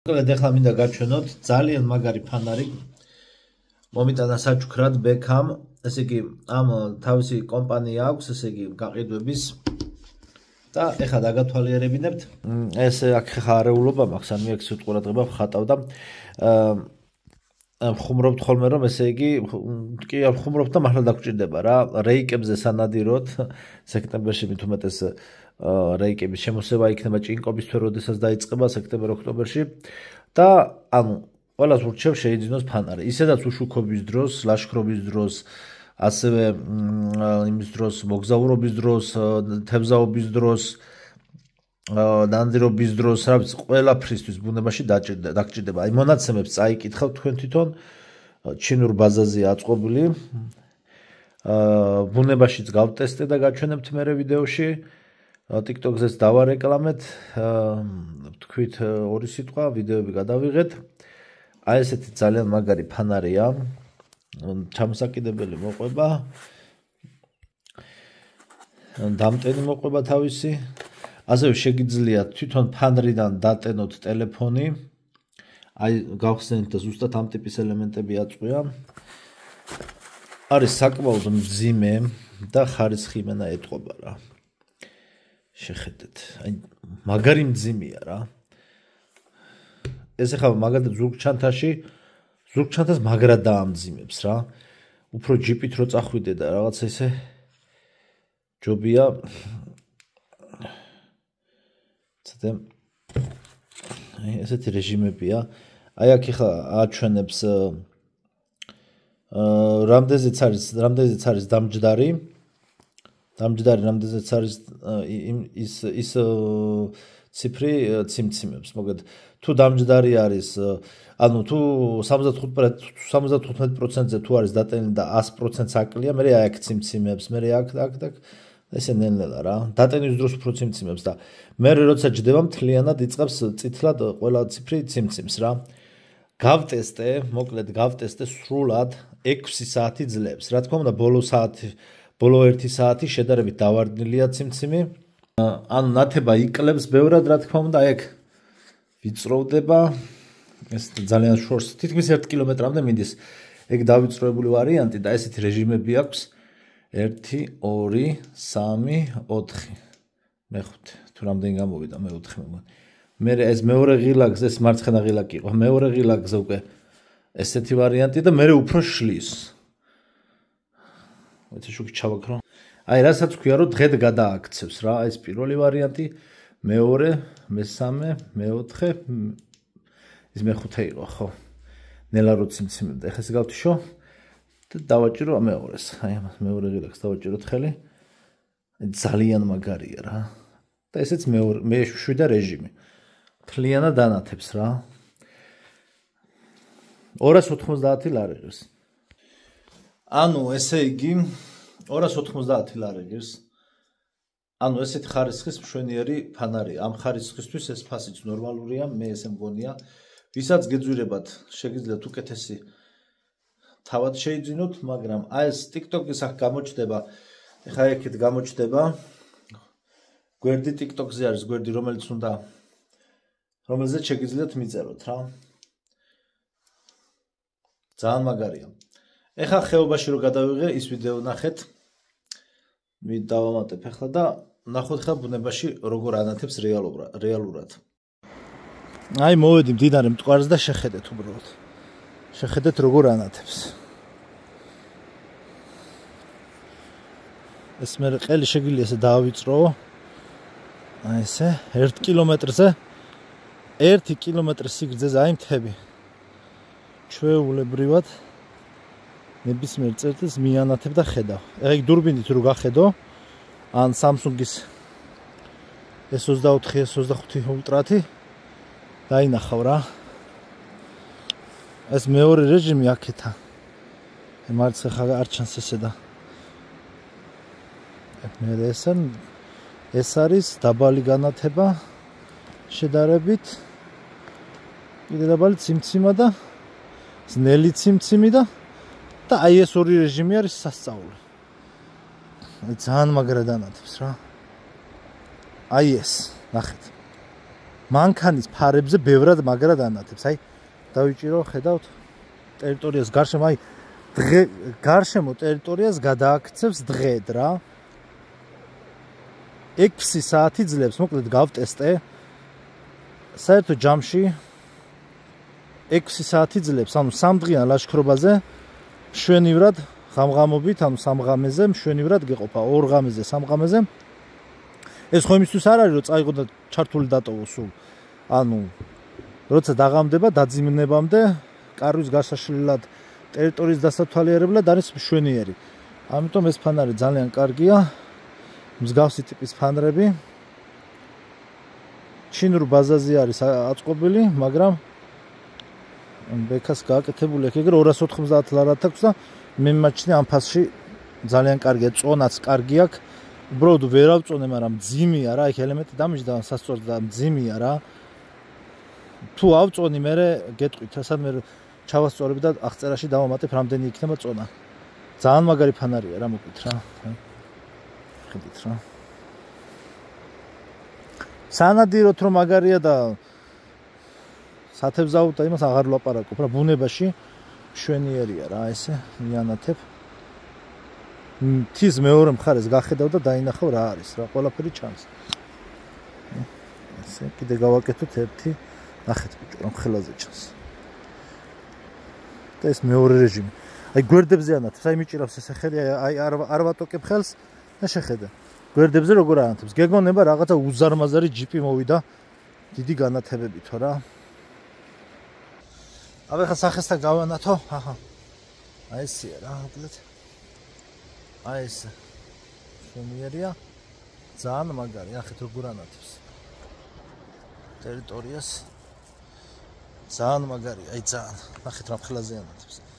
მოკლედ ახლა მინდა გაჩვენოთ ძალიან მაგარი ფანარი მომიტანა საჩუქრად ბექამ, ესე იგი ამ თავისი კომპანია აქვს, ესე იგი გაყიდვების და ეხლა დაგათვალიერებინებთ. ეს აქ ხა არეულობა მაქვს, ან მიაქ სიტყურადღება ხატავდა. ხუმრობთ ხოლმე რომ ესე იგი კი ხუმრობთ და მართლა დაგჭირდება რა. რეიკებზე სანადიროთ სექტემბერში მით უმეტეს რეიკების შემოსევა იქნება ჭინკობის თვე როდესაც დაიწყება სექტემბერ-ოქტომბერში და ანუ ყველას ურჩევ შეიძინოს ფანარი. ისედაც უშუქობის დროს, ლაშქრობის დროს, ასევე იმის დროს, მოგზაურობის დროს, თევზაობის დროს, ნადირობის დროს, რა ვიცი, ყველაფრისთვის ბუნებაში დაგჭირდება. აი მონაცემებს წაიკითხავთ თქვენ თვითონ ჩინურ ბაზაზია აწყობილი. ბუნებაშიც გავტესტე და გაჩვენებთ მერე ვიდეოში. TikTok-ზეც დავარეკლამეთ, თქვით ორი სიტყვა, ვიდეოები გადავიღეთ. აი ესეთი ძალიან მაგარი ფანარია. ჩამოსაკიდებელი მოყვება. დამტენი მოყვება თავისი. ასევე შეგიძლიათ თვითონ ფანრიდან დატენოთ ტელეფონი. აი გავხსენეთ და ზუსტად ამ ტიპის ელემენტები აწყვია. არის საკმაოდ მძიმე და ხარისხი იმენა ეტყობა რა. შეხედეთ, აი მაგარი მძიმეა რა. ეს ახლა მაგალითად ზურგჩანთას მაგრად დაამძიმებს რა. უფრო ჯიპით რო წახვიდე და რაღაცა ესე ჯობია ცოტა აი ესეთი რეჟიმებია. აი აქ ახლა აჩვენებს რამდენზეც არის დამჯდარი, რამდენზეც არის ის ციფრი ციმციმებს. მოგეთ თუ დამჯდარი არის, ანუ თუ 75%-ზე თუ არის დატენილი და 100%-ს აკლია, მე აქ ციმციმებს, მე აქ ესე ნელ-ნელა რა. დატენის დროს უფრო ციმციმებს და მე როცა ჯდება მთლიანად იწყებს წითლად ყველა ციფრი ციმციმს რა. მოკლედ გავტესტე სრულად 6 საათი ძლებს. რა თქმა უნდა, ბოლო 1 საათი შედარებით დავარდნილია ციმციმი. ანუ ნათება იკლებს ბევრად, რა თქმა უნდა, აქ ვიწროვდება. ეს ძალიან შორს, თითქმის 1 კილომეტრამდე მიდის. ეგ დავიწროებული ვარიანტი და ესეთი რეჟიმები აქვს. 1, 2, 3, 4. მე-5. თუ რამდენი გამოვიდა, მე-4 მეგონი. მე ეს მეორე ღილაკზე, ეს მარცხენა ღილაკი იყო. მეორე ღილაკზე უკვე ესეთი ვარიანტი და მე უფრო შლის. ვიცი შუქი ჩავაქრო. აი რასაც ქვია რომ დღედ გადააქცევს რა, ეს პირველი ვარიანტი, მეორე, მესამე, მე-4, ის მე-5 იყო, ხო. ნელა რო ციმციმებდა. ეხლა ესე გავთიშო და დავაჭირო მეორეს. აი ამას მეორე ღილაკს დავაჭიროთ ხელი. ძალიან მაგარია რა. და ესეც მე-7 რეჟიმი. მთლიანად დანათებს რა. 290 ლარი ღირს. ანუ ესე იგი 290 ლარი ღირს. ანუ ესეთი ხარისხის მშვენიერი ფანარი. ამ ხარისხისთვის ეს ფასიც ნორმალურია, მე ესე მგონია. ვისაც გეძვირებათ, შეგიძლიათ უკეთესი თავად შეიძინოთ, მაგრამ აი ეს TikTok-ის აქ გამოჩნდება. ეხლა იქით გამოჩნდება. გვერდი TikTok-ზე არის გვერდი, რომელზეც შეგიძლიათ მიწეროთ რა. ძალიან მაგარია. ეხლა ხეობაში რო გადავიღე, ის ვიდეო ნახეთ. დავამატებ ახლა და ნახოთ ხა ბუნებაში როგორ ანათებს რეალურად. აი მოვედი მდინარე მტკვარს და შეხედეთ უბრალოდ. შეხედეთ როგორ ანათებს. ეს მე ყელი შეგვიძლია ესე დავიწროვო. აი ესე 1 კილომეტრზე 1 კილომეტრის სიგრძეზე აი მთები. ჩვეულებრივად ნებისმიერ წერტილს მიანათებ და ხედავ. ეგ დურბინით რო გახედო, ან Samsung-ის S24, S25 Ultra-ი დაინახავ რა. ეს მეორე რეჟიმი აქეთა. მარცხე ხა არ ჩანს ესე და. მე ეს არის დაბალი განათება შედარებით. კიდე დაბალი ციმციმა და ძნელი ციმციმი და აი ეს ორი რეჟიმი არის სასწაული. ძალიან მაგრად ანათებს რა. აი ეს, ნახეთ. მანქანის ფარებზე ბევრად მაგრად ანათებს. აი დავიჭირო, ხედავთ ტერიტორიას გარშემო, აი გარშემო ტერიტორიას გადააქცევს დღედ რა. 6 საათი ძლებს, მოკლედ გავტესტე. საერთო ჯამში 6 საათი ძლებს, ანუ 3 დღიან ლაშქრობაზე შვენივრად ღამღამობით, ანუ 3 ღამეზე შვენივრად გეყოფა, 2 ღამეზე, 3 ღამეზე. ეს ხო იმისთვის არ არის, რომ წაიღო და ჩართული დატოვო სულ. ანუ როცა დაღამდება, დაძიმნებამდე კარვის გასაშლელად ტერიტორიის დასათვალიერებლად არის შვენიერი. ამიტომ ეს ფანარი ძალიან კარგია. მსგავსი ტიპის ფანრები. ჩინურ ბაზაზე არის აწყობილი, მაგრამ ბექას გააკეთებული აქ ეგრე 290 ლარად აქვს და მე მაჩნია ამ ფასში ძალიან კარგია, წონაც კარგი აქვს. უბრალოდ ვერ ავწონე, მაგრამ მძიმეა რა, იქ ელემენტი დამიჯდა სასწორად და მძიმეა რა. თუ ავწონი, მე გეტყვით, ასად მე ჩავასწორებ და აღწერაში დავამატებ, რამდენი იქნება წონა. ძალიან მაგარი ფანარია რა, მოკლედ რა. ხედით რა. სანადიროთ რომ მაგარია და სათევზაოდ და იმას აღარ ვლაპარაკობ რა, ბუნებაში შვენიერია რა, ესე მიანათებ. თის მეორე მხარეს გახედავ და დაინახავ რა არის რა, ყველაფერი ჩანს. ესე კიდე გავაკეთოთ ერთი, ნახეთ ბიჭო, რომ ხელაზე ჩანს. და ეს მეორე რეჟიმი. აი გვერდებზე ანათებს, აი მიჭირავს ესე ხელი, აი არ ვატოკებ ხელს და შეხედე. გვერდებზე როგორ ანათებს? გეგონება რაღაცა უზარმაზარი ჯიპი მოვიდა დიდი განათებებითო რა. აბა ხა სახესთან გავანათო. აჰა. აი ესია რა, მოკლედ. აი ეს შვენიერია. ძალიან მაგარი, ნახეთ როგორ ანათებს. ტერიტორიას ძალიან მაგარი, აი ძალიან. ნახეთ რა ხელაზე ანათებს.